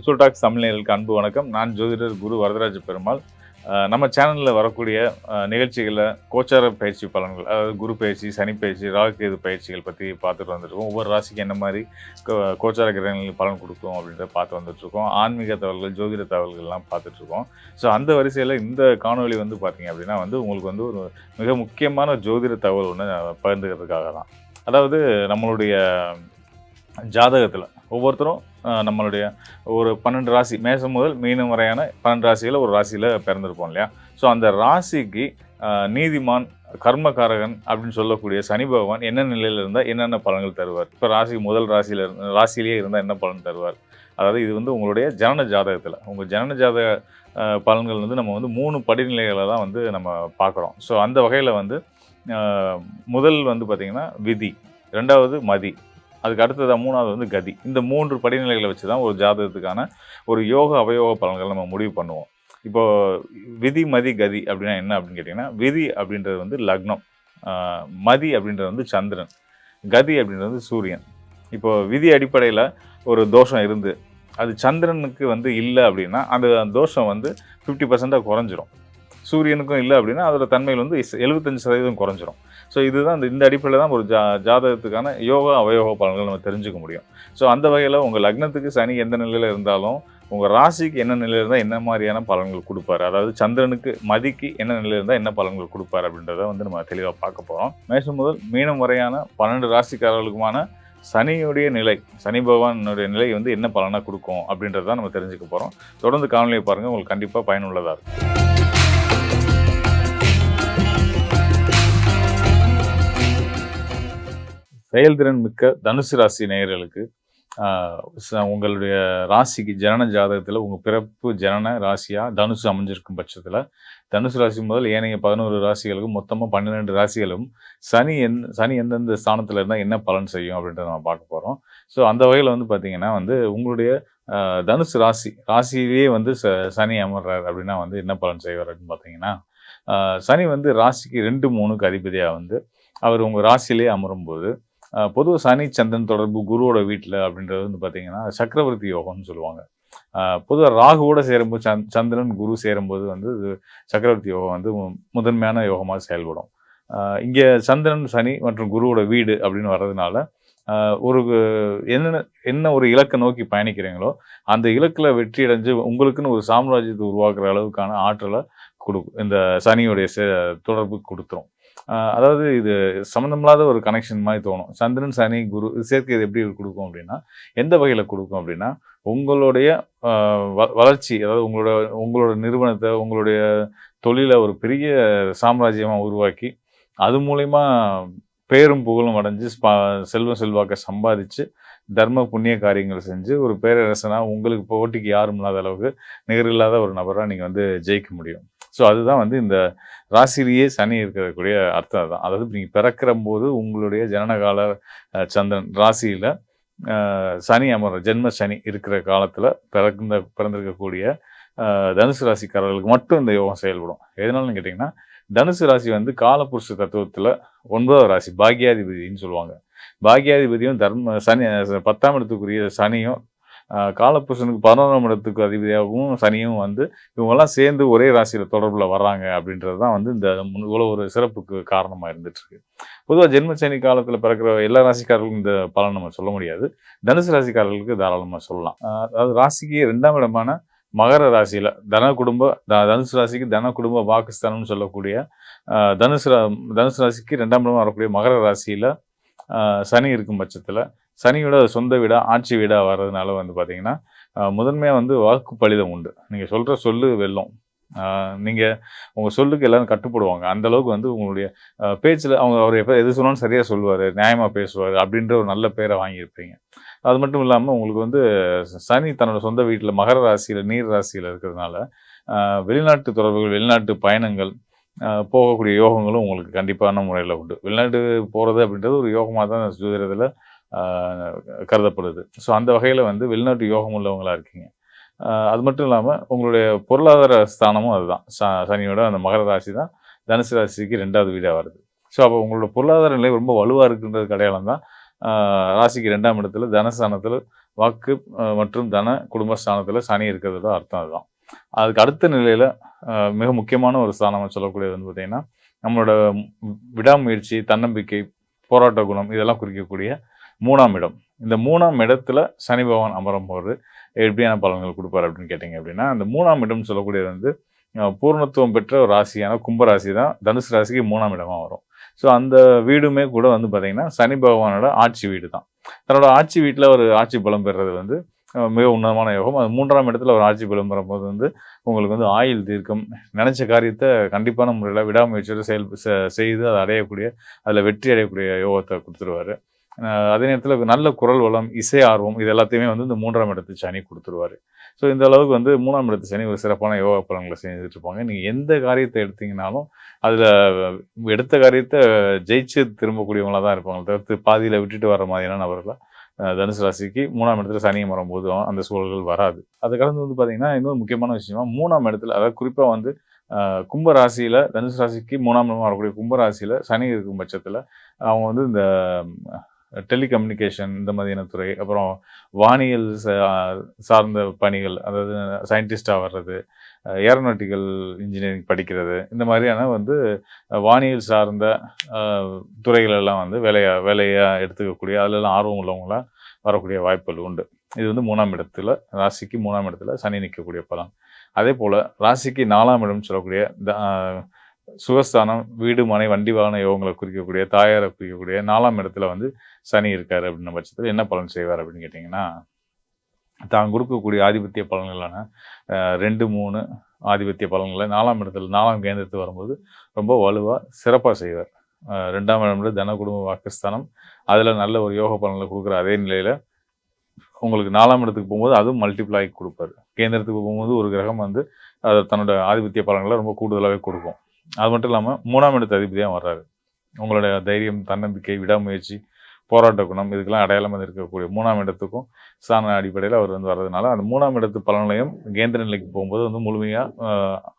Spiritual tax Tamil நேயர்களுக்கு அன்பு வணக்கம். நான் ஜோதிடர் குரு வரதராஜ பெருமாள். நம்ம சேனலில் வரக்கூடிய நிகழ்ச்சிகளில் கோச்சார பயிற்சி பலன்கள், அதாவது குரு பயிற்சி, சனி பயிற்சி, ராகு கேது பயிற்சிகள் பற்றி பார்த்துட்டு வந்துட்டுருக்கோம். ஒவ்வொரு ராசிக்கு என்ன மாதிரி கோச்சார கிரகங்களுக்கு பலன் கொடுக்கும் அப்படின்றத பார்த்து வந்துட்டுருக்கோம். ஆன்மீக தகவல்கள், ஜோதிட தகவல்கள்லாம் பார்த்துட்ருக்கோம். ஸோ அந்த வரிசையில் இந்த காணொலி வந்து பார்த்தீங்க அப்படின்னா உங்களுக்கு வந்து ஒரு மிக முக்கியமான ஜோதிட தகவல் ஒன்று பகிர்ந்துக்கிறதுக்காக தான். அதாவது நம்மளுடைய ஜாதகத்தில் ஒவ்வொருத்தரும் நம்மளுடைய ஒரு 12 ராசி, மேசம் முதல் மீனம் வரையான 12 ராசியில் ஒரு ராசியில் பிறந்திருப்போம் இல்லையா? ஸோ அந்த ராசிக்கு நீதிமான், கர்மகாரகன் அப்படின்னு சொல்லக்கூடிய சனி பகவான் என்ன நிலையில் இருந்தால் என்னென்ன பலன்கள் தருவார்? இப்போ ராசிக்கு முதல் ராசியிலேயே இருந்தால் என்ன பலன் தருவார்? அதாவது இது வந்து உங்களுடைய ஜனன ஜாதகத்தில், உங்கள் ஜனன ஜாதக பலன்கள் வந்து நம்ம வந்து 3 படிநிலைகளை தான் வந்து நம்ம பார்க்குறோம். ஸோ அந்த வகையில் வந்து முதல் வந்து பார்த்திங்கன்னா விதி, 2வது மதி, அதுக்கு அடுத்ததாக 3வது வந்து கதி. இந்த 3 படிநிலைகளை வச்சு தான் ஒரு ஜாதகத்துக்கான ஒரு யோக அவயோக பலன்கள் நம்ம முடிவு பண்ணுவோம். இப்போது விதி, மதி, கதி அப்படின்னா என்ன அப்படின்னு கேட்டிங்கன்னா, விதி அப்படின்றது வந்து லக்னம், மதி அப்படின்றது வந்து சந்திரன், கதி அப்படின்றது வந்து சூரியன். இப்போது விதி அடிப்படையில் ஒரு தோஷம் இருந்து அது சந்திரனுக்கு வந்து இல்லை அப்படின்னா அந்த தோஷம் வந்து 50% குறைஞ்சிரும். சூரியனுக்கும் இல்லை அப்படின்னா அதோட தன்மைகள் வந்து 75% குறைஞ்சிரும். ஸோ இதுதான் இந்த அடிப்படையில் தான் ஒரு ஜாதகத்துக்கான யோகா அவயோக பலன்கள் நம்ம தெரிஞ்சுக்க முடியும். ஸோ அந்த வகையில் உங்கள் லக்னத்துக்கு சனி எந்த நிலையில் இருந்தாலும் உங்கள் ராசிக்கு என்ன நிலையில் இருந்தால் என்ன மாதிரியான பலன்கள் கொடுப்பார், அதாவது சந்திரனுக்கு மதிக்கு என்ன நிலையில் இருந்தால் என்ன பலன்கள் கொடுப்பார் அப்படின்றத வந்து நம்ம தெளிவாக பார்க்க போகிறோம். மேஷம் முதல் மீனம் வரையான 12 ராசிக்காரர்களுக்குமான சனியுடைய நிலை, சனி பகவானுடைய நிலை வந்து என்ன பலனாக கொடுக்கும் அப்படின்றத நம்ம தெரிஞ்சுக்க போகிறோம். தொடர்ந்து காணொலியை பாருங்கள், உங்களுக்கு கண்டிப்பாக பயனுள்ளதாக இருக்கும். செயல்திறன் மிக்க தனுசு ராசி நேயர்களுக்கு உங்களுடைய ராசிக்கு ஜனன ஜாதகத்தில் உங்கள் பிறப்பு ஜனன ராசியாக தனுசு அமைஞ்சிருக்கும் பட்சத்தில் தனுசு ராசி முதல் ஏனைய 11 ராசிகளுக்கும் மொத்தமாக 12 ராசிகளும் சனி எந்தெந்த ஸ்தானத்தில் இருந்தால் என்ன பலன் செய்யும் அப்படின்றத நம்ம பார்க்க போகிறோம். ஸோ அந்த வகையில் வந்து பார்த்திங்கன்னா வந்து உங்களுடைய தனுசு ராசியிலேயே வந்து சனி அமர்றார் அப்படின்னா வந்து என்ன பலன் செய்வார் அப்படின்னு பார்த்தீங்கன்னா, சனி வந்து ராசிக்கு 2, 3க்கு அதிபதியாக வந்து அவர் உங்கள் ராசியிலேயே அமரும்போது பொதுவாக சனி சந்திரன் தொடர்பு குருவோட வீட்டில் அப்படின்றது வந்து பார்த்திங்கன்னா சக்கரவர்த்தி யோகம்னு சொல்லுவாங்க. பொதுவாக ராகுவோட சேரும்போது சந்திரன் குரு சேரும்போது வந்து சக்கரவர்த்தி யோகம் வந்து முதன்மையான யோகமாக செயல்படும். இங்கே சந்திரன் சனி மற்றும் குருவோட வீடு அப்படின்னு வர்றதுனால ஒரு என்ன ஒரு இலக்கை நோக்கி பயணிக்கிறீங்களோ அந்த இலக்கில் வெற்றி அடைஞ்சு உங்களுக்குன்னு ஒரு சாம்ராஜ்யத்தை உருவாக்குற அளவுக்கான ஆற்றலை இந்த சனியுடைய தொடர்பு கொடுத்துரும். அதாவது இது சம்மந்தமில்லாத ஒரு கனெக்ஷன் மாதிரி தோணும். சந்திரன் சனி குரு சேர்க்கை இது எப்படி கொடுக்கும் அப்படின்னா, எந்த வகையில் கொடுக்கும் அப்படின்னா, உங்களுடைய வளர்ச்சி, அதாவது உங்களோட நிறுவனத்தை, உங்களுடைய தொழிலை ஒரு பெரிய சாம்ராஜ்யமாக உருவாக்கி அது மூலயமா பேரும் புகழும் அடைஞ்சு செல்வாக்க சம்பாதிச்சு தர்ம புண்ணிய காரியங்கள் செஞ்சு ஒரு பேரரசனாக உங்களுக்கு போட்டிக்கு யாரும் இல்லாத அளவுக்கு நிகரில்லாத ஒரு நபராக நீங்கள் வந்து ஜெயிக்க முடியும். ஸோ அதுதான் வந்து இந்த ராசிலேயே சனி இருக்கக்கூடிய அர்த்தம் அதுதான். அதாவது நீங்கள் பிறக்கிற போது உங்களுடைய ஜனனகால சந்திரன் ராசியில் சனி ஜென்ம சனி இருக்கிற காலத்தில் பிறந்திருக்கக்கூடிய தனுசு ராசிக்காரர்களுக்கு மட்டும் இந்த யோகம் செயல்படும். எதனாலன்னு கேட்டிங்கன்னா, தனுசு ராசி வந்து காலபுருஷ தத்துவத்தில் 9வது ராசி, பாக்யாதிபதினு சொல்லுவாங்க. பாக்யாதிபதியும் சனி 10ஆம் இடத்துக்குரிய சனியும் காலபுருஷனுக்கு 11ஆம் இடத்துக்கு அதிபதியாகவும் சனியும் வந்து இவங்கெல்லாம் சேர்ந்து ஒரே ராசியில் தொடர்பில் வர்றாங்க அப்படின்றது தான் வந்து இந்த இவ்வளோ ஒரு சிறப்புக்கு காரணமாக இருந்துகிட்ருக்கு. பொதுவாக ஜென்ம சனி காலத்தில் பிறக்கிற எல்லா ராசிக்காரர்களுக்கும் இந்த பலன் நம்ம சொல்ல முடியாது. தனுசு ராசிக்காரர்களுக்கு தாராளமாக சொல்லலாம். அதாவது ராசிக்கு 2ஆம் இடமான மகர ராசியில் தனுசு ராசிக்கு தன குடும்ப பாகிஸ்தானம்னு சொல்லக்கூடிய தனுசு ராசிக்கு 2ஆம் இடமாக வரக்கூடிய மகர ராசியில் சனி இருக்கும் பட்சத்தில் சனியோட சொந்த வீடாக ஆட்சி வீடாக வர்றதுனால வந்து பார்த்திங்கன்னா முதன்மையாக வந்து வாக்கு பலிதம் உண்டு. நீங்கள் சொல்கிற சொல்லு வெல்லும். நீங்கள் உங்கள் சொல்லுக்கு எல்லோரும் கட்டுப்படுவாங்க. அந்தளவுக்கு வந்து உங்களுடைய பேச்சில் அவர் எது சொன்னாலும் சரியாக சொல்லுவார், நியாயமாக பேசுவார் அப்படின்ற ஒரு நல்ல பேரை வாங்கியிருப்பீங்க. அது மட்டும் இல்லாமல் உங்களுக்கு வந்து சனி தன்னோட சொந்த வீட்டில் மகர ராசியில் நீர் ராசியில் இருக்கிறதுனால வெளிநாட்டு தொடர்புகள், வெளிநாட்டு பயணங்கள், போகக்கூடிய யோகங்களும் உங்களுக்கு கண்டிப்பான முறையில் உண்டு. வெளிநாட்டு போகிறது அப்படின்றது ஒரு யோகமாக தான் ஜோதிடத்தில் கருதப்படுது. ஸோ அந்த வகையில் வந்து வெளிநாட்டு யோகம் உள்ளவங்களாக இருக்கீங்க. அது மட்டும் இல்லாமல் உங்களுடைய பொருளாதார ஸ்தானமும் அதுதான். சனியோட அந்த மகர ராசி தான் தனுசு ராசிக்கு 2வது வீடாக வருது. ஸோ அப்போ உங்களோட பொருளாதார நிலை ரொம்ப வலுவாக இருக்குன்றது அடையாளம் தான் ராசிக்கு 2ஆம் இடத்துல தனஸ்தானத்துல வாக்கு மற்றும் தன குடும்பஸ்தானத்துல சனி இருக்கிறதோட அர்த்தம் அதுதான். அதுக்கு அடுத்த நிலையில மிக முக்கியமான ஒரு ஸ்தானமா சொல்லக்கூடியது வந்து பார்த்தீங்கன்னா, நம்மளோட விடாமுயற்சி, தன்னம்பிக்கை, போராட்ட குணம் இதெல்லாம் குறிக்கக்கூடிய 3ஆம் இடம். இந்த 3ஆம் இடத்துல சனி பகவான் அமரும்போது எப்படியான பலன்கள் குடுப்பார் அப்படின்னு கேட்டீங்க அப்படின்னா, அந்த 3ஆம் இடம் சொல்லக்கூடியது வந்து பூரணத்துவம் பெற்ற ஒரு ராசியான கும்ப ராசி தான் தனுசு ராசிக்கு 3ஆம் இடமா வரும். ஸோ அந்த வீடுமே கூட வந்து பார்த்தீங்கன்னா, சனி பகவானோட ஆட்சி வீடு தான். தன்னோட ஆட்சி வீட்ல ஒரு ஆட்சி பலம் பெறுறது வந்து மிக உன்னதமான யோகம். அது 3ஆம் இடத்துல ஒரு ஆட்சி பலம் பெறும்போது வந்து உங்களுக்கு வந்து ஆயுள் தீர்க்கம், நினைச்ச காரியத்த கண்டிப்பான முறையில விடாமுயற்சியோட செய்து அதை அடையக்கூடிய, அதில வெற்றி அடையக்கூடிய யோகத்த குடுத்துருவாரு. அதே நேரத்தில நல்ல குரல் வளம், இசை ஆர்வம் இது எல்லாத்தையுமே வந்து இந்த 3ஆம் இடத்து சனி குடுத்துருவாரு. ஸோ இந்த அளவுக்கு வந்து 3ஆம் இடத்து சனி ஒரு சிறப்பான யோகா பலன்கள செஞ்சுட்டு இருப்பாங்க. நீங்க எந்த காரியத்த எடுத்தீங்கனாலும், அதில எடுத்த காரியத்த ஜெயிச்சு திரும்பக்கூடியவங்களா தான் இருப்பாங்க. தவிர்த்து பாதியில விட்டுட்டு வர மாதிரியான நபர்களா தனுசு ராசிக்கு 3ஆம் இடத்துல சனி வரும்போது அந்த சூழல்கள் வராது. அது கடந்து வந்து பார்த்தீங்கன்னா, இன்னொரு முக்கியமான விஷயம் 3ஆம் இடத்துல அதாவது குறிப்பா வந்து கும்ப ராசியில தனுசு ராசிக்கு 3ஆம் இடமா வரக்கூடிய கும்ப ராசியில சனி இருக்கும் பட்சத்துல, அவங்க வந்து இந்த டெலிகம்யூனிகேஷன் இந்த மாதிரியான துறை, அப்புறம் வானியல் சார்ந்த பணிகள், அதாவது சயின்டிஸ்ட்டா வர்றது, ஏரோநாட்டிக்கல் இன்ஜினியரிங் படிக்கிறது, இந்த மாதிரியான வந்து வானியல் சார்ந்த துறைகள் எல்லாம் வந்து வேலையா எடுத்துக்கக்கூடிய, அதிலெல்லாம் ஆர்வம் உள்ளவங்களா வரக்கூடிய வாய்ப்புகள் உண்டு. இது வந்து 3ஆம் இடத்துல ராசிக்கு 3ஆம் இடத்துல சனி நிற்கக்கூடிய பலன். அதே போல ராசிக்கு 4ஆம் இடம் சொல்லக்கூடிய சுகஸ்தானம், வீடு, மனை, வண்டி, வாகன யோகங்களை குறிக்கக்கூடிய, தாயாரை குறிக்கக்கூடிய 4ஆம் இடத்துல வந்து சனி இருக்காரு அப்படின்ன பட்சத்தில் என்ன பலன் செய்வார் அப்படின்னு கேட்டிங்கன்னா, தான் கொடுக்கக்கூடிய ஆதிபத்திய பலன்களான 2, 3 ஆதிபத்திய பலன்களை 4ஆம் இடத்துல 4ஆம் கேந்திரத்துக்கு வரும்போது ரொம்ப வலுவா சிறப்பாக செய்வார். 2ஆம் இடம் தன குடும்ப வாக்குஸ்தானம், அதில் நல்ல ஒரு யோக பலன்களை கொடுக்குற அதே நிலையில் உங்களுக்கு 4ஆம் இடத்துக்கு போகும்போது அதுவும் மல்டிப்ளை ஆகி கொடுப்பாரு. கேந்திரத்துக்கு போகும்போது ஒரு கிரகம் வந்து தன்னோட ஆதிபத்திய பலன்களை ரொம்ப கூடுதலாகவே கொடுக்கும். அது மட்டும் இல்லாமல் 3ஆம் இடத்து அதிபதியாக வர்றாரு. உங்களுடைய தைரியம், தன்னம்பிக்கை, விடாமுயற்சி, போராட்ட குணம் இதுக்கெல்லாம் அடையாளமாக இருக்கக்கூடிய 3ஆம் இடத்துக்கும் ஸ்தான அடிப்படையில் அவர் வந்து வர்றதுனால அந்த 3ஆம் இடத்து பலன்களையும் கேந்திர நிலைக்கு போகும்போது வந்து முழுமையாக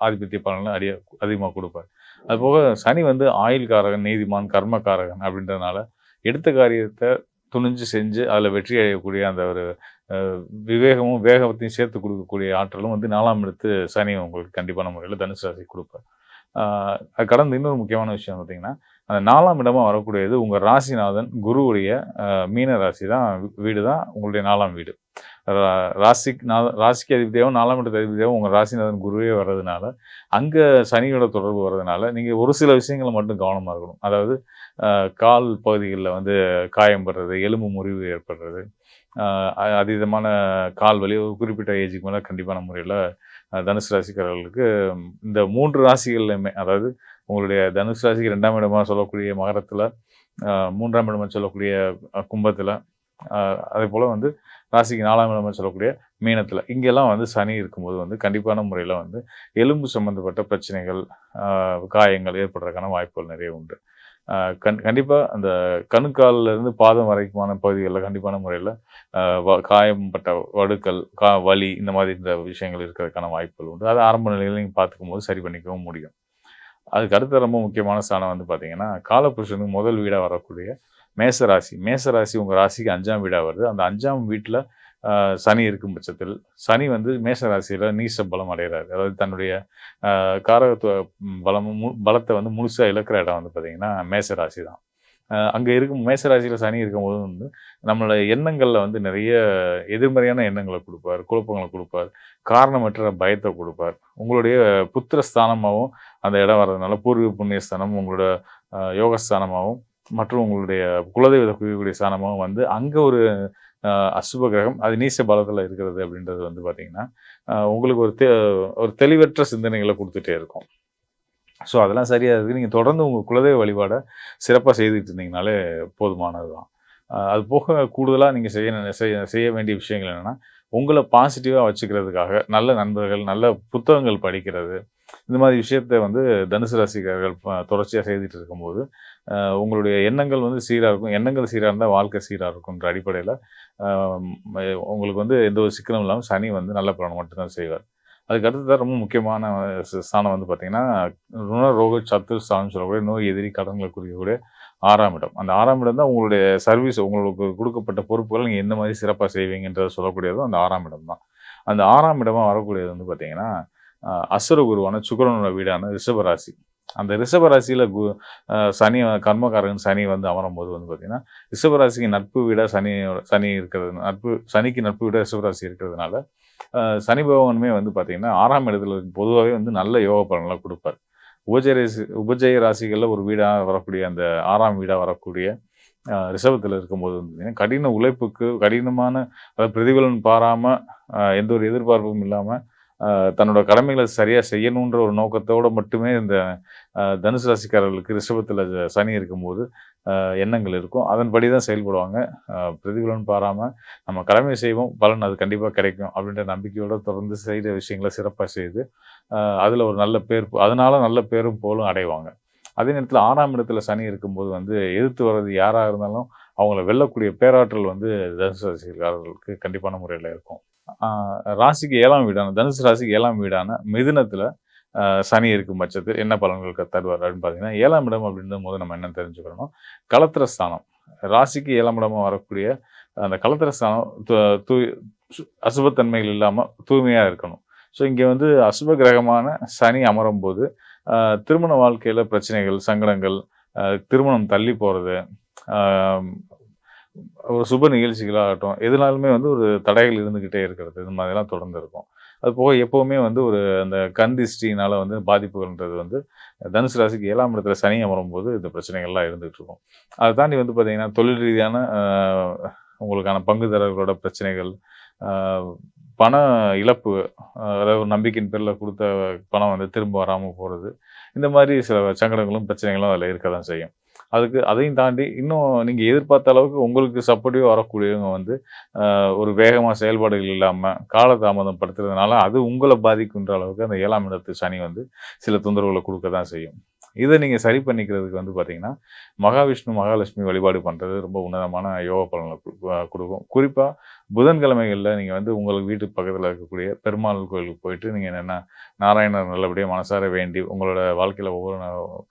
ஆதிபத்திய பலன்களை அதிகமாக கொடுப்பார். அதுபோக சனி வந்து ஆயுள்காரகன், நீதிமான், கர்மக்காரகன் அப்படின்றதுனால எடுத்த காரியத்தை துணிஞ்சு செஞ்சு அதில் வெற்றி அடையக்கூடிய அந்த ஒரு விவேகமும் வேகத்தையும் சேர்த்து கொடுக்கக்கூடிய ஆற்றலும் வந்து 4ஆம் இடத்து சனி உங்களுக்கு கண்டிப்பான முறையில் தனுசு ராசி கொடுப்பார். அது கடந்து இன்னொரு முக்கியமான விஷயம் பார்த்தீங்கன்னா, அந்த 4ஆம் இடமா வரக்கூடியது உங்கள் ராசிநாதன் குருவுடைய மீன ராசி தான் வீடு தான் உங்களுடைய 4ஆம் வீடு. ராசிக்கு அதிபதியாகவும் 4ஆம் இடத்து அதிபதியாகவும் உங்கள் ராசிநாதன் குருவே வர்றதுனால, அங்கே சனியோட தொடர்பு வர்றதுனால, நீங்கள் ஒரு சில விஷயங்களை மட்டும் கவனமாக இருக்கணும். அதாவது கால் பகுதிகளில் வந்து காயம் படுறது, எலும்பு முறிவு ஏற்படுறது, அதீதமான கால் வலி ஒரு குறிப்பிட்ட ஏஜுக்கு மேலே கண்டிப்பான முறையில் தனுசு ராசிக்காரர்களுக்கு இந்த 3 ராசிகள்லையுமே, அதாவது உங்களுடைய தனுசு ராசிக்கு 2ஆம் இடமாக சொல்லக்கூடிய மகரத்தில், 3ஆம் இடமாக சொல்லக்கூடிய கும்பத்தில், அதே போல் வந்து ராசிக்கு 4ஆம் இடமாக சொல்லக்கூடிய மீனத்தில், இங்கெல்லாம் வந்து சனி இருக்கும்போது வந்து கண்டிப்பான முறையில் வந்து எலும்பு சம்மந்தப்பட்ட பிரச்சனைகள், காயங்கள் ஏற்படுறதுக்கான வாய்ப்புகள் நிறைய உண்டு. கண்டிப்பாக அந்த கணுக்காலில் இருந்து பாதம் வரைக்குமான பகுதிகளில் கண்டிப்பான முறையில் காயம்பட்ட வடுக்கள், வலி இந்த மாதிரி இந்த விஷயங்கள் இருக்கிறதுக்கான வாய்ப்புகள் உண்டு. அதை ஆரம்ப நிலையில் நீங்கள் பார்த்துக்கும் போது சரி பண்ணிக்கவும் முடியும். அதுக்கு அடுத்த ரொம்ப முக்கியமான ஸ்தானம் வந்து பார்த்தீங்கன்னா, காலபுருஷனுக்கு முதல் வீடாக வரக்கூடிய மேசராசி. மேசராசி உங்கள் ராசிக்கு 5ஆம் வீடாக வருது. அந்த 5ஆம் வீட்டில் சனி இருக்கும் பட்சத்தில், சனி வந்து மேச ராசியில் நீச பலம் அடைகிறாரு. அதாவது தன்னுடைய காரகத்துவ பலத்தை வந்து முழுசாக இழக்கிற இடம் வந்து பார்த்தீங்கன்னா மேச ராசி தான். அங்கே இருக்கும் மேச ராசியில் சனி இருக்கும்போது வந்து நம்மளோட எண்ணங்களில் வந்து நிறைய எதிர்மறையான எண்ணங்களை கொடுப்பார், குழப்பங்களை கொடுப்பார், காரணமற்ற பயத்தை கொடுப்பார். உங்களுடைய புத்திர ஸ்தானமாகவும் அந்த இடம் வர்றதுனால பூர்வீக புண்ணியஸ்தானம் உங்களோட யோகஸ்தானமாகவும் மற்றும் உங்களுடைய குலதெய்வத்தை குறிக்கக்கூடிய ஸ்தானமாகவும் வந்து அங்கே ஒரு அசுப கிரகம் அது நீச பலத்தில் இருக்கிறது அப்படின்றது வந்து பார்த்தீங்கன்னா உங்களுக்கு ஒரு தெளிவற்ற சிந்தனைகளை கொடுத்துட்டே இருக்கும். ஸோ அதெல்லாம் சரியாக இருக்குது. நீங்கள் தொடர்ந்து உங்கள் குலதெய்வ வழிபாடை சிறப்பாக செய்துட்டு இருந்தீங்கனாலே போதுமானது தான். அது போக கூடுதலாக நீங்கள் செய்ய வேண்டிய விஷயங்கள் என்னென்னா, உங்களை பாசிட்டிவாக வச்சுக்கிறதுக்காக நல்ல நண்பர்கள், நல்ல புத்தகங்கள் படிக்கிறது, இந்த மாதிரி விஷயத்தை வந்து தனுசு ராசிக்காரர்கள் தொடர்ச்சியாக செய்துட்டு இருக்கும்போது உங்களுடைய எண்ணங்கள் வந்து சீராக இருக்கும். எண்ணங்கள் சீராக இருந்தால் வாழ்க்கை சீராக இருக்குன்ற அடிப்படையில் உங்களுக்கு வந்து எந்த ஒரு சிக்கலும் இல்லாமல் சனி வந்து நல்ல பலன் மட்டும்தான் செய்வார். அதுக்கு அடுத்ததான் ரொம்ப முக்கியமான ஸ்தானம் வந்து பார்த்தீங்கன்னா, ருண ரோக சத்துர் ஸ்தானம் சொல்லக்கூடிய நோய் எதிரி கடன்களை குறிக்கக்கூடிய 6ஆம் இடம். அந்த 6ஆம் இடம் தான் உங்களுடைய சர்வீஸ் உங்களுக்கு குடுக்கப்பட்ட பொறுப்புகள நீங்க எந்த மாரி சிறப்பா செய்வீங்கன்றத சொல்லக்கூடியதும் அந்த 6ஆம் இடம் தான். அந்த 6ஆம் இடமா வரக்கூடியது வந்து பார்த்தீங்கன்னா, அசுர குருவான சுக்கிரனோட வீடான ரிஷப ராசி. அந்த ரிஷப ராசியில சனி கர்மகாரகன் சனி வந்து அமரும்போது வந்து பார்த்தீங்கன்னா, ரிஷப ராசிக்கு நட்பு வீடா சனி இருக்கிறது சனிக்கு நட்பு வீடா ரிஷப ராசி இருக்கிறதுனால, சனி பகவானுமே வந்து பார்த்தீங்கன்னா 6ஆம் இடத்துல பொதுவாவே வந்து நல்ல யோக பலன்கள குடுப்பார். உபஜய ராசிகள்ல ஒரு வீடா வரக்கூடிய அந்த 6ஆம் வீடா வரக்கூடிய ரிஷபத்துல இருக்கும்போது வந்து பார்த்தீங்கன்னா, கடின உழைப்புக்கு கடினமான அதாவது பிரதிபலன் பாராம எந்த ஒரு எதிர்பார்ப்பும் இல்லாம தன்னோட கடமைகள சரியா செய்யணுன்ற ஒரு நோக்கத்தோட மட்டுமே இந்த தனுசு ராசிக்காரர்களுக்கு ரிஷபத்துல சனி இருக்கும்போது எண்ணங்கள் இருக்கும். அதன்படி தான் செயல்படுவாங்க. பிரதிபலன் பாராம நம்ம கடமை செய்வோம், பலன் அது கண்டிப்பா கிடைக்கும் அப்படின்ற நம்பிக்கையோட தொடர்ந்து செய்ற விஷயங்கள சிறப்பா செய்து, அதுல ஒரு நல்ல பேர் அதனால நல்ல பேரும் புகழும் அடைவாங்க. அதே நேரத்துல 6ஆம் இடத்துல சனி இருக்கும்போது வந்து எதிர்த்து வர்றது யாரா இருந்தாலும் அவங்கள வெல்லக்கூடிய பேராற்றல் வந்து தனுசு ராசிக்காரர்களுக்கு கண்டிப்பான முறையில இருக்கும். ஆ ராசிக்கு 7ஆம் வீடான தனுசு ராசிக்கு 7ஆம் வீடான மிதுனத்துல சனி இருக்கும் பட்சத்தில் என்ன பலன்கள் தருவார் அப்படின்னு பார்த்தீங்கன்னா, 7ஆம் இடம் அப்படின்றது முதல்ல நம்ம என்னன்னு தெரிஞ்சுக்கிறணும். களத்திர ஸ்தானம். ராசிக்கு 7ஆம் இடமா வரக்கூடிய அந்த களத்திர ஸ்தானம் து தூ அசுபத்தன்மைகள் இல்லாம தூய்மையா இருக்கணும். ஸோ இங்க வந்து அசுப கிரகமான சனி அமரும்போது, திருமண வாழ்க்கையில பிரச்சனைகள், சங்கடங்கள், திருமணம் தள்ளி போறது, ஆ ஒரு சுப நிகழ்ச்சிகளாகட்டும், எதுனாலுமே வந்து ஒரு தடைகள் இருந்துகிட்டே இருக்கிறது. இது மாதிரிலாம் தொடர்ந்து இருக்கும். அது போக எப்பவுமே வந்து ஒரு அந்த கண் திஷ்டியினால வந்து பாதிப்புகள்ன்றது வந்து தனுசு ராசிக்கு 7ஆம் இடத்துல சனி அமரும்போது இந்த பிரச்சனைகள்லாம் இருந்துகிட்டு இருக்கும். அதை தாண்டி வந்து பார்த்தீங்கன்னா, தொழில் ரீதியான உங்களுக்கான பங்குதாரர்களோட பிரச்சனைகள், அ பண இழப்பு, அதாவது ஒரு நம்பிக்கையின் பேர்ல குடுத்த பணம் வந்து திரும்ப வராம போறது. இந்த மாரி சில சங்கடங்களும், பிரச்சனைகளும் அதில இருக்க தான் செய்யும். அதையும் தாண்டி இன்னும் நீங்க எதிர்பார்த்த அளவுக்கு உங்களுக்கு சப்போர்ட்டிவா வரக்கூடியவங்க வந்து, ஒரு வேகமா செயல்பாடுகள் இல்லாம, காலதாமதம் படுத்துறதுனால, அது உங்கள பாதிக்குன்ற அளவுக்கு அந்த 7ஆம் இடத்து சனி வந்து சில தொந்தரவுகள குடுக்க தான் செய்யும். இத நீங்க சரி பண்ணிக்கிறதுக்கு வந்து பார்த்தீங்கன்னா, மகாவிஷ்ணு, மகாலட்சுமி வழிபாடு பண்றது ரொம்ப உன்னதமான யோக பலன்கள குடுக்கும். குறிப்பா புதன்கிழமைகள்ல நீங்க வந்து உங்களுக்கு வீட்டுக்கு பக்கத்துல இருக்கக்கூடிய பெருமாள் கோயிலுக்கு போயிட்டு, நீங்க என்னன்னா நாராயணர் நல்லபடியா மனசார வேண்டி, உங்களோட வாழ்க்கையில ஒவ்வொரு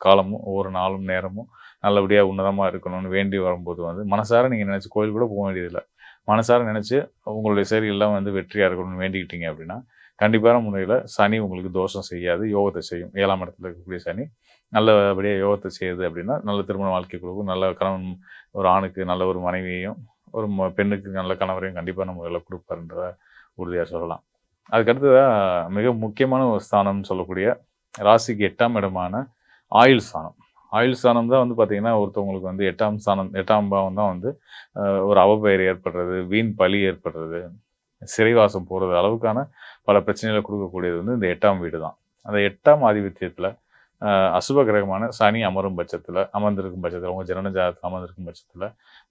காலமும், ஒவ்வொரு நாளும், நேரமும் நல்லபடியா உன்னதமா இருக்கணும்னு வேண்டி வரும்போது வந்து, மனசார நீங்க நெனச்சு கோயில் கூட வேண்டியதில்ல. மனசார நெனச்சு உங்களுடைய செயல்கள்லாம் வந்து வெற்றியா இருக்கணும்னு வேண்டிக்கிட்டீங்க அப்படின்னா, கண்டிப்பான முறையில சனி உங்களுக்கு தோஷம் செய்யாது. யோகத்த செய்யும். 7ஆம் இடத்துல இருக்கக்கூடிய சனி நல்லபடியா யோகத்த செய்யுது அப்படின்னா, நல்ல திருமண வாழ்க்கை குடுக்கும். நல்ல கணவன் ஒரு ஆணுக்கு நல்ல ஒரு மனைவியையும், ஒரு பெண்ணுக்கு நல்ல கணவரையும் கண்டிப்பான முறையில குடுப்பாருன்றத உறுதியா சொல்லலாம். அதுக்கு அடுத்ததா மிக முக்கியமான ஒரு ஸ்தானம்னு சொல்லக்கூடிய ராசிக்கு 8ஆம் இடமான ஆயுள் ஸ்தானம். ஆயுள் ஸ்தானம் தான் வந்து பார்த்தீங்கன்னா, ஒருத்தவங்களுக்கு வந்து 8ஆம் பாவம் தான் வந்து ஒரு அவப்பெயர் ஏற்படுறது, வீண் பழி ஏற்படுறது, சிறைவாசம் போறது அளவுக்கான பல பிரச்சனைகள குடுக்கக்கூடியது வந்து இந்த 8ஆம் வீடு தான். அந்த 8ஆம் ஆதிபத்தியத்தில அசுப கிரகமான சனி அமர்ந்திருக்கும் பட்சத்தில, உங்க ஜனன ஜாதகத்தில அமர்ந்திருக்கும் பட்சத்தில,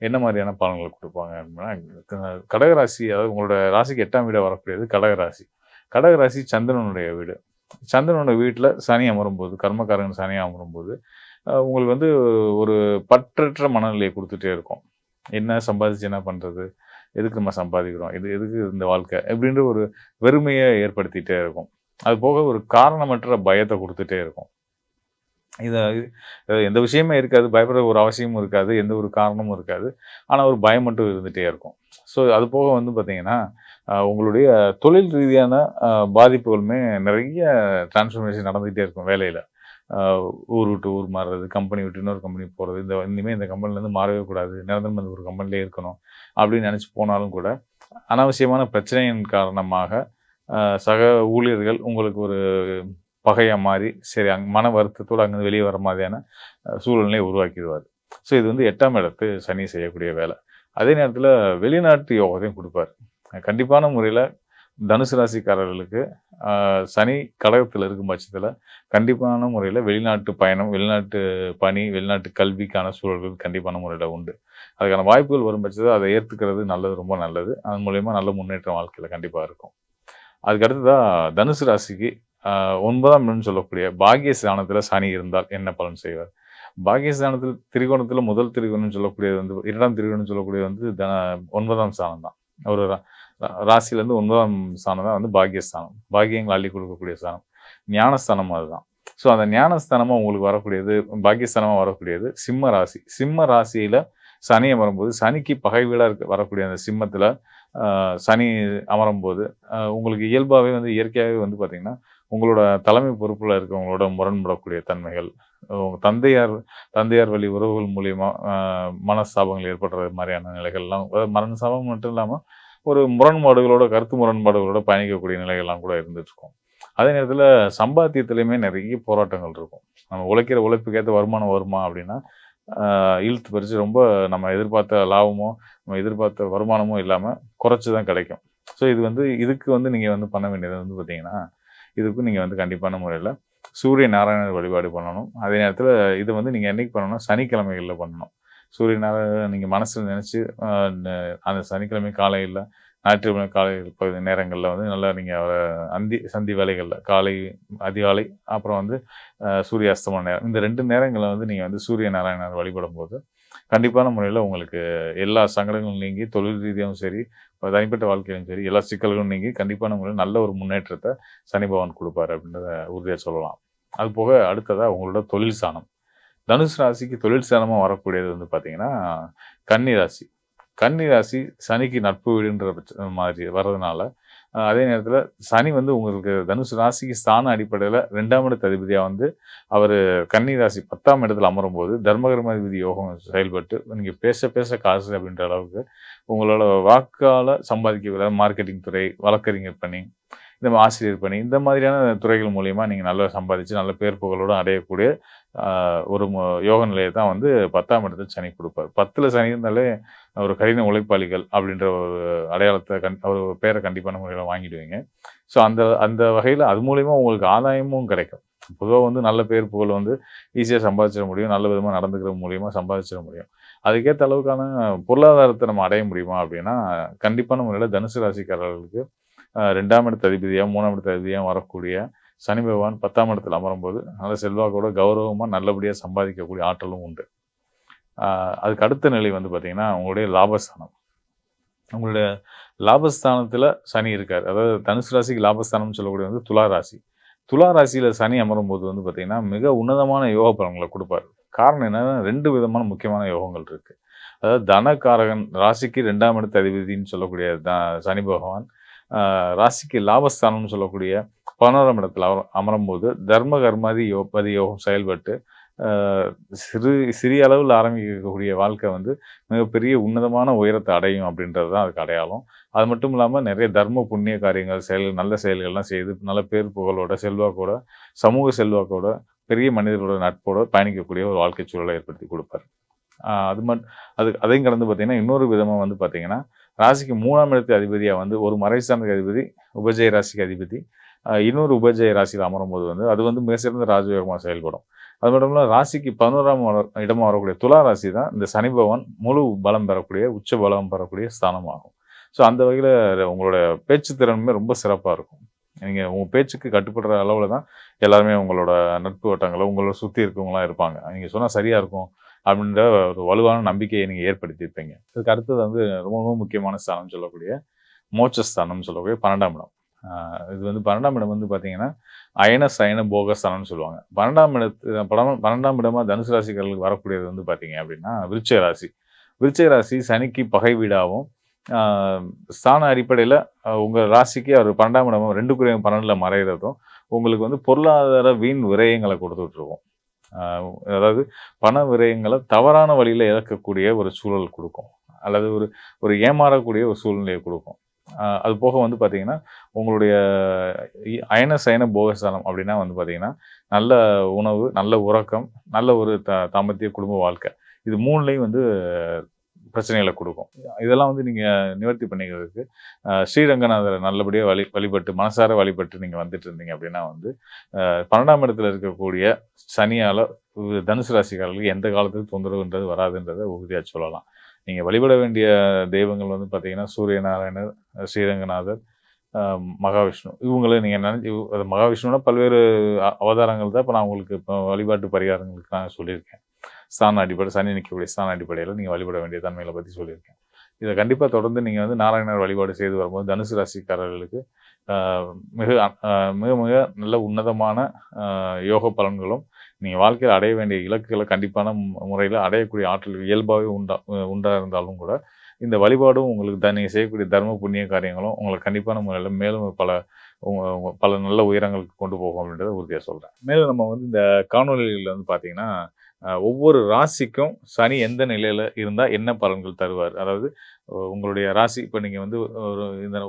என்ன மாரியான பலன்கள குடுப்பாங்க அப்படின்னா, கடகராசி அதாவது உங்களோட ராசிக்கு 8ஆம் வீடா வரக்கூடியது கடகராசி. கடகராசி சந்திரனுடைய வீடு. சந்திரனோட வீட்ல சனி அமரும்போது, கர்மகாரகன் சனி அமரும்போது, உங்களுக்கு வந்து ஒரு பற்றற்ற மனநிலையை குடுத்துட்டே இருக்கும். என்ன சம்பாதிச்சு என்ன பண்றது? எதுக்கு நம்ம சம்பாதிக்கிறோம்? எதுக்கு இந்த வாழ்க்கை? இப்படின்ற ஒரு வெறுமைய ஏற்படுத்திட்டே இருக்கும். அது போக ஒரு காரணமற்ற பயத்த குடுத்துட்டே இருக்கும். இத எந்த விஷயமே இருக்காது. பயப்படுற ஒரு அவசியமும் இருக்காது. எந்த ஒரு காரணமும் இருக்காது. ஆனா ஒரு பயம் மட்டும் இருந்துட்டே இருக்கும். ஸோ அது போக வந்து பார்த்தீங்கன்னா, உங்களுடைய தொழில் ரீதியான பாதிப்புகளுமே நெறைய டிரான்ஸ்ஃபர்மேஷன் நடந்துகிட்டே இருக்கும் வேலையில. அ ஊர் விட்டு ஊர் மாறுறது, கம்பெனி விட்டு இன்னொரு கம்பெனி போறது. இனிமே இந்த கம்பெனிலேருந்து மாறவே கூடாது. நிரந்தரமா இந்த ஒரு கம்பெனிலே இருக்கணும். அப்படின்னு நெனச்சு போனாலும் கூட, அனாவசியமான பிரச்சனையின் காரணமாக, சக ஊழியர்கள் உங்களுக்கு ஒரு பகையா மாறி, சரி மன வருத்தத்தோட அங்கருந்து வெளிய வர மாதிரியான சூழ்நிலையை உருவாக்கிருவாரு. ஸோ இது வந்து 8ஆம் இடத்து சனி செய்யக்கூடிய வேலை. அதே நேரத்தில வெளிநாட்டு யோகத்தையும் குடுப்பாரு. கண்டிப்பான முறையில தனுசு ராசிக்காரர்களுக்கு சனி கடகத்தில இருக்கும் பட்சத்தில, கண்டிப்பான முறையில வெளிநாட்டு பயணம், வெளிநாட்டு பணி, வெளிநாட்டு கல்விக்கான சூழல்கள் கண்டிப்பான முறையில உண்டு. அதுக்கான வாய்ப்புகள் வரும் பட்சத்தில அதை ஏத்துக்கிறது நல்லது, ரொம்ப நல்லது. அதன் மூலியமா நல்ல முன்னேற்றம் வாழ்க்கையில கண்டிப்பா இருக்கும். அதுக்கு அடுத்ததா தனுசு ராசிக்கு 9ஆம் இடம்னு சொல்லக்கூடிய பாக்கியஸ்தானத்தில சனி இருந்தால் என்ன பலன் செய்வார்? பாக்கியஸ்தானத்தில் திரிகோணத்தில முதல் திரிகோணம்னு சொல்லக்கூடியது வந்து 2ஆம் திரிகோணம்னு சொல்லக்கூடியது வந்து 9ஆம் ஸ்தானம் தான். ஒரு ராசியிலேருந்து 9ஆம் ஸ்தானம் தான் வந்து பாக்கியஸ்தானம். பாக்கியங்கள் அள்ளி கொடுக்கக்கூடிய ஸ்தானம். ஞானஸ்தானம் அதுதான். ஸோ அந்த ஞானஸ்தானமா உங்களுக்கு வரக்கூடியது, பாக்கியஸ்தானமா வரக்கூடியது சிம்ம ராசி. சிம்ம ராசியில சனி அமரும்போது, சனிக்கு பகை வீடா வரக்கூடிய அந்த சிம்மத்தில சனி அமரும்போது, உங்களுக்கு இயல்பாவே வந்து இயற்கையாவே வந்து பார்த்தீங்கன்னா, உங்களோட தலைமை பொறுப்புல இருக்கவங்களோட முரண்படக்கூடிய தன்மைகள், உங்க தந்தையார் வழி உறவுகள் மூலியமா மனஸ்தாபங்கள் ஏற்படுற மாரியான நிலைகள்லாம், அதாவது மனஸ்தாபம் மட்டும் இல்லாம, ஒரு முரண்பாடுகளோட, கருத்து முரண்பாடுகளோட பயணிக்கக்கூடிய நிலைகள்லாம் கூட இருந்துட்டு இருக்கும். அதே நேரத்தில சம்பாத்தியத்திலயுமே நெறைய போராட்டங்கள் இருக்கும். நம்ம உழைக்கிற உழைப்புக்கு ஏத்த வருமானம் வருமா? அப்படின்னா, இழுத்து பறிச்சு ரொம்ப நம்ம எதிர்பார்த்த லாபமோ, நம்ம எதிர்பார்த்த வருமானமோ இல்லாம குறைச்சு தான் கிடைக்கும். ஸோ இது வந்து இதுக்கு வந்து நீங்க வந்து பண்ண வேண்டியது வந்து பார்த்தீங்கன்னா, இதுக்கும் நீங்க வந்து கண்டிப்பான முறையில சூரிய நாராயணர் வழிபாடு பண்ணணும். அதே நேரத்தில இத வந்து நீங்க என்னைக்கு பண்ணணும்னா, சனிக்கிழமைகள்ல பண்ணணும். சூரிய நாராயணர் நீங்க மனசுல நெனச்சு அந்த சனிக்கிழமை காலையில, ஞாயிற்றுக்கிழமை காலை பகுதி நேரங்கள்ல வந்து நல்லா நீங்க சந்தி வேளைகள்ல காலை, அதிகாலை அப்புறம் வந்து சூரிய அஸ்தமன நேரம். இந்த 2 நேரங்கள்ல வந்து நீங்க வந்து சூரிய நாராயணர் வழிபடும்போது, கண்டிப்பான முறையில உங்களுக்கு எல்லா சங்கடங்களும் நீங்கி, தொழில் ரீதியாவும் சரி, தனிப்பட்ட வாழ்க்கையிலும் சரி, எல்லா சிக்கல்களும் நீங்கி, கண்டிப்பான முறையில நல்ல ஒரு முன்னேற்றத்த சனி பகவான் குடுப்பாரு அப்படின்றத உறுதியா சொல்லலாம். அதுபோக அடுத்ததா உங்களோட தொழில் ஸ்தானம். தனுசு ராசிக்கு தொழில் ஸ்தானமா வரக்கூடியது வந்து பார்த்தீங்கன்னா, கன்னி ராசி. கன்னி ராசி சனிக்கு நட்பு வீடுன்ற மாதிரி வர்றதுனால, அதே நேரத்தில சனி வந்து உங்களுக்கு தனுசு ராசிக்கு ஸ்தான அடிப்படையில 2ஆம் இடத்து அதிபதியா வந்து அவரு கன்னி ராசி 10ஆம் இடத்துல அமரும்போது, தர்மகர்மாதிபதி யோகம் செயல்பட்டு, நீங்க பேச பேச காசு அப்படின்ற அளவுக்கு உங்களோட வாக்கால சம்பாதிக்க மார்க்கெட்டிங் துறை, வழக்கறிஞர் பணி, இந்த ஆசிரியர் பணி, இந்த மாதிரியான துறைகள் மூலியமா நீங்க நல்லா சம்பாதிச்சு, நல்ல பேர் புகழோட அடையக்கூடிய ஒரு யோக நிலைய தான் வந்து 10ஆம் இடத்துல சனி குடுப்பார். 10ல சனி இருந்தாலே ஒரு கடின உழைப்பாளிகள் அப்படின்ற ஒரு அடையாளத்த ஒரு பேர கண்டிப்பான முறையில வாங்கிடுவீங்க. ஸோ அந்த அந்த வகையில அது மூலியமா உங்களுக்கு ஆதாயமும் கிடைக்கும். பொதுவா வந்து நல்ல பேர் புகழ் வந்து ஈஸியா சம்பாதிச்சிட முடியும். நல்ல விதமா நடந்துக்கிறது மூலியமா சம்பாதிச்சிட முடியும். அதுக்கேத்த அளவுக்கான பொருளாதாரத்த நம்ம அடைய முடியுமா? அப்படின்னா, கண்டிப்பான முறையில தனுசு ராசிக்காரர்களுக்கு 2ஆம் இடத்து அதிபதியா, 3ஆம் இடத்து அதிபதியா வரக்கூடிய சனி பகவான் 10ஆம் இடத்துல அமரும்போது, நல்ல செல்வாக்கோட கௌரவமா நல்லபடியா சம்பாதிக்கக்கூடிய ஆற்றலும் உண்டு. அதுக்கு அடுத்த நிலை வந்து பார்த்தீங்கன்னா, உங்களுடைய லாபஸ்தானம். உங்களுடைய லாபஸ்தானத்துல சனி இருக்காரு. அதாவது தனுசு ராசிக்கு லாபஸ்தானம்னு சொல்லக்கூடியது வந்து துலா ராசி. துலா ராசியில சனி அமரும்போது வந்து பார்த்தீங்கன்னா, மிக உன்னதமான யோக பலன்கள குடுப்பாரு. காரணம் என்னன்னா, 2 விதமான முக்கியமான யோகங்கள் இருக்கு. அதாவது தனகாரகன் ராசிக்கு 2ஆம் இடத்து அதிபதின்னு சொல்லக்கூடிய சனி பகவான், ராசிக்கு லாபஸ்தானம்னு சொல்லக்கூடிய 11ஆம் இடத்துல அமரும்போது, தர்ம கர்மாதி யோகம் செயல்பட்டு, அ சிறிய அளவுல ஆரம்பிக்கக்கூடிய வாழ்க்கை வந்து மிகப்பெரிய உன்னதமான உயரத்த அடையும் அப்படின்றது தான் அதுக்கு அடையாளம். அது மட்டும் இல்லாம நெறைய தர்ம புண்ணிய காரியங்கள், நல்ல செயல்கள்லாம் செய்து, நல்ல பேர் புகழோட, செல்வாக்கோட, சமூக செல்வாக்கோட, பெரிய மனிதர்களோட நட்போட பயணிக்கக்கூடிய ஒரு வாழ்க்கை சூழலை ஏற்படுத்தி குடுப்பாரு. அது அதையும் கடந்து பார்த்தீங்கன்னா, இன்னொரு விதமா வந்து பார்த்தீங்கன்னா, ராசிக்கு 3ஆம் இடத்து அதிபதியா வந்து ஒரு மறைசார்ந்த அதிபதி, உபஜய ராசிக்கு அதிபதி. இன்னொரு உபஜய ராசியில அமரும்போது வந்து, அது வந்து மிக சிறந்த ராஜயோகமா செயல்படும். அது மட்டும் இல்லாம ராசிக்கு 11ஆம் இடமா வரக்கூடிய துலா ராசி தான் இந்த சனி பகவான் முழு பலம் பெறக்கூடிய, உச்ச பலம் பெறக்கூடிய ஸ்தானமாகும். ஸோ அந்த வகையில உங்களோட பேச்சு திறனுமே ரொம்ப சிறப்பா இருக்கும். நீங்க உங்க பேச்சுக்கு கட்டுப்படுற அளவுல தான் எல்லாருமே உங்களோட நட்பு வட்டங்களோ, உங்கள சுத்தி இருக்கவங்கலாம் இருப்பாங்க. நீங்க சொன்னா சரியா இருக்கும் அப்படின்ற ஒரு வலுவான நம்பிக்கையை நீங்க ஏற்படுத்தியிருப்பீங்க. இதுக்கு அடுத்தது வந்து ரொம்ப ரொம்ப முக்கியமான ஸ்தானம்னு சொல்லக்கூடிய மோட்சஸ்தானம்னு சொல்லக்கூடிய 12ஆம் இடம். இது வந்து 12ஆம் இடம் வந்து பார்த்தீங்கன்னா, அயன, சயன, போகஸ்தானம்னு சொல்லுவாங்க. 12ஆம் இடமா தனுசு ராசிக்காரர்களுக்கு வரக்கூடியது வந்து பார்த்தீங்க அப்படின்னா, விருச்சிக ராசி. விருச்சிக ராசி சனிக்கு பகை வீடாவும், ஆ ஸ்தான அடிப்படையில உங்க ராசிக்கு அவர் 12ஆம் இடமும் 2 12ல மறையிறதும், உங்களுக்கு வந்து பொருளாதார வீண் விரயங்கள குடுத்துட்டுருக்கும். அ அதாவது பண விரயங்கள தவறான வழியில இழக்கக்கூடிய ஒரு சூழல் குடுக்கும். அல்லது ஒரு ஒரு ஏமாறக்கூடிய ஒரு சூழ்நிலைய குடுக்கும். அது போக வந்து பார்த்தீங்கன்னா, உங்களுடைய அயன, சயன, போகஸ்தானம் அப்படின்னா வந்து பார்த்தீங்கன்னா, நல்ல உணவு, நல்ல உறக்கம், நல்ல ஒரு தாம்பத்திய குடும்ப வாழ்க்கை. இது 3லயும் வந்து பிரச்சனைகள குடுக்கும். இதெல்லாம் வந்து நீங்க நிவர்த்தி பண்ணிக்கிறதுக்கு, ஸ்ரீரங்கநாதர நல்லபடியா வழிபட்டு, மனசார வழிபட்டு நீங்க வந்துட்டு இருந்தீங்க அப்படின்னா வந்து, 12ஆம் இடத்துல இருக்கக்கூடிய சனியால தனுசு ராசிக்காரர்களுக்கு எந்த காலத்துக்கும் தொந்தரவுன்றது வராதுன்றத உறுதியா சொல்லலாம். நீங்க வழிபட வேண்டிய தெய்வங்கள் வந்து பார்த்தீங்கன்னா, சூரிய நாராயணர், ஸ்ரீரங்கநாதர், அ மகாவிஷ்ணு. இவங்கள நீங்க மகாவிஷ்ணுனா பல்வேறு அவதாரங்கள் தான் இப்ப நான் உங்களுக்கு வழிபாட்டு பரிகாரங்களுக்கு நான் சொல்லியிருக்கேன். ஸ்தான அடிப்படை சனி நிற்கக்கூடிய ஸ்தான அடிப்படையில நீங்க வழிபட வேண்டிய தன்மைகள பத்தி சொல்லியிருக்கேன். இத கண்டிப்பா தொடர்ந்து நீங்க வந்து நாராயணர் வழிபாடு செய்து வரும்போது, தனுசு ராசிக்காரர்களுக்கு அ மிக மிக மிக நல்ல உன்னதமான யோக பலன்களும், நீங்க வாழ்க்கையில அடைய வேண்டிய இலக்குகள கண்டிப்பான முறையில அடையக்கூடிய ஆற்றல் இயல்பாவே உண்டா இருந்தாலும் கூட, இந்த வழிபாடும் உங்களுக்கு நீங்க செய்யக்கூடிய தர்ம புண்ணிய காரியங்களும் உங்கள கண்டிப்பான முறையில மேலும் பல நல்ல உயரங்களுக்கு கொண்டு போகும் அப்படின்றத உறுதியா சொல்றேன். மேலும் நம்ம வந்து இந்த காணொளிகள்ல வந்து பார்த்தீங்கன்னா, ஒவ்வொரு ராசிக்கும் சனி எந்த நிலையில இருந்தா என்ன பலன்கள் தருவார்? அதாவது உங்களுடைய ராசி இப்ப நீங்க வந்து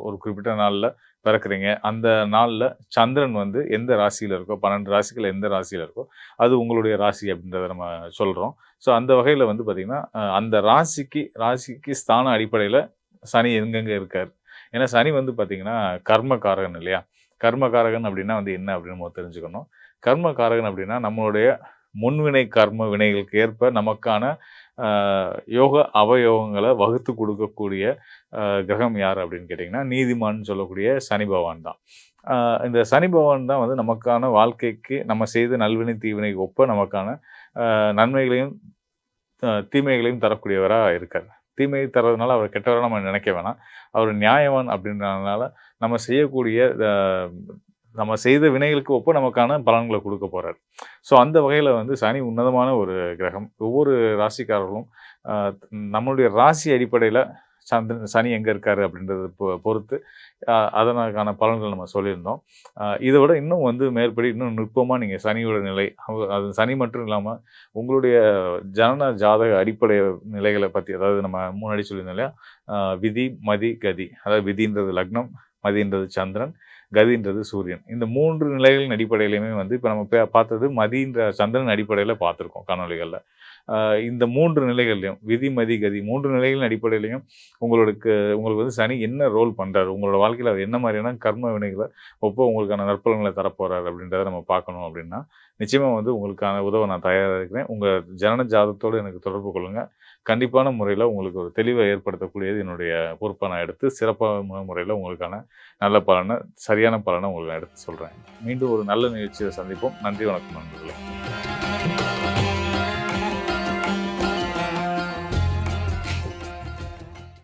ஒரு குறிப்பிட்ட நாள்ல பிறக்குறீங்க. அந்த நாள்ல சந்திரன் வந்து எந்த ராசியில இருக்கோ, 12 ராசிகள்ல எந்த ராசியில இருக்கோ, அது உங்களுடைய ராசி அப்படின்றத நம்ம சொல்றோம். ஸோ அந்த வகையில வந்து பார்த்தீங்கன்னா, அந்த ராசிக்கு ஸ்தான அடிப்படையில சனி எங்கெங்க இருக்கார்? ஏன்னா சனி வந்து பார்த்தீங்கன்னா, கர்மகாரகன் இல்லையா? கர்மகாரகன் அப்படின்னா வந்து என்ன அப்படின்னு நம்ம தெரிஞ்சுக்கணும். கர்மகாரகன் அப்படின்னா நம்மளுடைய முன்வினை கர்ம வினைகளுக்கு ஏற்ப நமக்கான அ யோக அவயோகங்கள வகுத்து குடுக்கக்கூடிய கிரகம் யார் அப்படின்னு கேட்டீங்கன்னா, நீதிமான்னு சொல்லக்கூடிய சனி பகவான் தான். அ இந்த சனி பகவான் தான் வந்து நமக்கான வாழ்க்கைக்கு நம்ம செய்த நல்வினை, தீவினைக்கு ஒப்ப நமக்கான நன்மைகளையும், தீமைகளையும் தரக்கூடியவரா இருக்காரு. தீமையை தர்றதுனால அவர் கெட்டவரா நம்ம நினைக்க வேணாம். அவர் நியாயவான் அப்படின்றதுனால நம்ம செய்யக்கூடிய நம்ம செய்த வினைகளுக்கு ஒப்ப நமக்கான பலன்கள குடுக்க போறாரு. ஸோ அந்த வகையில வந்து சனி உன்னதமான ஒரு கிரகம். ஒவ்வொரு ராசிக்காரர்களும் அ நம்மளுடைய ராசி அடிப்படையில சனி எங்க இருக்காரு அப்படின்றத பொறுத்து அதற்கான பலன்கள் நம்ம சொல்லியிருந்தோம். இத விட இன்னும் வந்து மேற்படி இன்னும் நுட்பமா நீங்க சனியோட நிலை, அது சனி மட்டும் இல்லாம உங்களுடைய ஜனன ஜாதக அடிப்படை நிலைகள பத்தி, அதாவது நம்ம முன்னாடி சொல்லியிருந்தோம் இல்லையா? விதி, மதி, கதி. அதாவது விதின்றது லக்னம், மதின்றது சந்திரன், கதின்றது சூரியன். இந்த 3 நிலைகளின் அடிப்படையிலுமே வந்து இப்ப நம்ம பார்த்தது மதின்ற சந்திரன் அடிப்படையில பார்த்திருக்கோம் காணொளிகள்ல. இந்த 3 நிலைகள்லயும் விதி, மதி, கதி 3 நிலைகளின் அடிப்படையிலயும் உங்களுக்கு வந்து சனி என்ன ரோல் பண்றாரு? உங்களோட வாழ்க்கையில அவர் என்ன மாரியான கர்ம வினைகள உங்களுக்கான நற்பலன்கள தரப்போறாரு அப்படின்றத நம்ம பார்க்கணும் அப்படின்னா, நிச்சயமா வந்து உங்களுக்கான உதவ நான் தயாரா இருக்கிறேன். உங்க ஜனன ஜாதகத்தோடு எனக்கு தொடர்பு கொள்ளுங்க. கண்டிப்பான முறையில உங்களுக்கு ஒரு தெளிவ ஏற்படுத்தக்கூடியது என்னுடைய பொறுப்பா நான் எடுத்து, சிறப்பான முறையில உங்களுக்கான நல்ல பலன, சரியான பலன உங்களுக்கு நான் எடுத்து சொல்றேன். மீண்டும் ஒரு நல்ல நிகழ்ச்சியில சந்திப்போம். நன்றி, வணக்கம் நண்பர்களே.